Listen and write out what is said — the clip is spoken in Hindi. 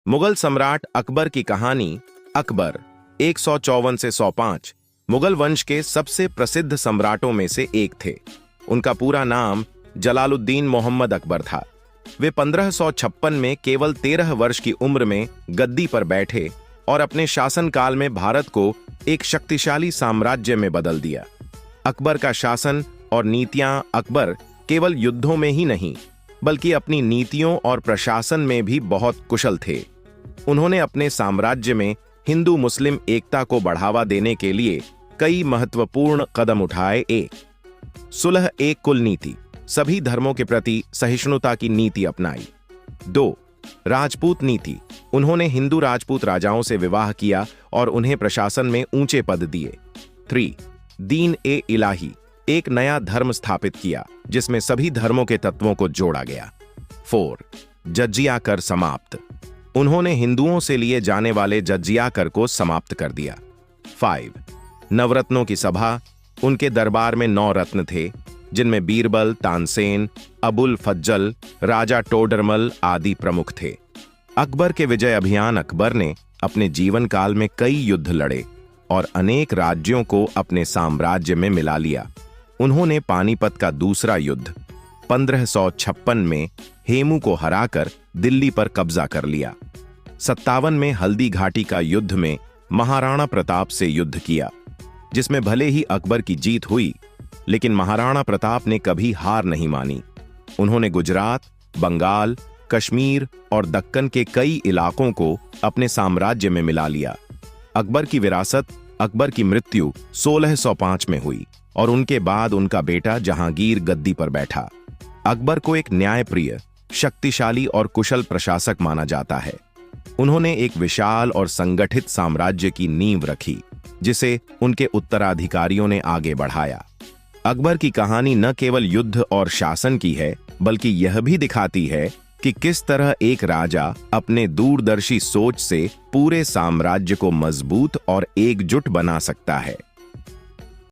मुगल सम्राट अकबर की कहानी। अकबर 154 से 105 मुगल वंश के सबसे प्रसिद्ध सम्राटों में से एक थे। उनका पूरा नाम जलालुद्दीन मोहम्मद अकबर था। वे 1556 में केवल 13 वर्ष की उम्र में गद्दी पर बैठे और अपने शासनकाल में भारत को एक शक्तिशाली साम्राज्य में बदल दिया। अकबर का शासन और नीतियां अकबर केवल युद्धों में ही नहीं बल्कि अपनी नीतियों और प्रशासन में भी बहुत कुशल थे। उन्होंने अपने साम्राज्य में हिंदू मुस्लिम एकता को बढ़ावा देने के लिए कई महत्वपूर्ण कदम उठाए। एक सुलह एक कुल नीति, सभी धर्मों के प्रति सहिष्णुता की नीति अपनाई। 2 राजपूत नीति, उन्होंने हिंदू राजपूत राजाओं से विवाह किया और उन्हें प्रशासन में ऊंचे पद दिए। 3 दीन ए इलाही, एक नया धर्म स्थापित किया जिसमें सभी धर्मों के तत्वों को जोड़ा गया। 4 जजिया कर समाप्त, उन्होंने हिंदुओं से लिए जाने वाले जजिया कर को समाप्त कर दिया। 5 नवरत्नों की सभा, उनके दरबार में 9 रत्न थे जिनमें बीरबल, तानसेन, अबुल फज्जल, राजा टोडरमल आदि प्रमुख थे। अकबर के विजय अभियान, अकबर ने अपने जीवन काल में कई युद्ध लड़े और अनेक राज्यों को अपने साम्राज्य में मिला लिया। उन्होंने पानीपत का दूसरा युद्ध 1556 में हेमू को हराकर दिल्ली पर कब्जा कर लिया। 57 में हल्दी घाटी का युद्ध में महाराणा प्रताप से युद्ध किया जिसमें भले ही अकबर की जीत हुई लेकिन महाराणा प्रताप ने कभी हार नहीं मानी। उन्होंने गुजरात, बंगाल, कश्मीर और दक्कन के कई इलाकों को अपने साम्राज्य में मिला लिया। अकबर की विरासत, अकबर की मृत्यु 1605 में हुई और उनके बाद उनका बेटा जहांगीर गद्दी पर बैठा। अकबर को एक न्यायप्रिय, शक्तिशाली और कुशल प्रशासक माना जाता है। उन्होंने एक विशाल और संगठित साम्राज्य की नींव रखी जिसे उनके उत्तराधिकारियों ने आगे बढ़ाया। अकबर की कहानी न केवल युद्ध और शासन की है बल्कि यह भी दिखाती है कि किस तरह एक राजा अपने दूरदर्शी सोच से पूरे साम्राज्य को मजबूत और एकजुट बना सकता है।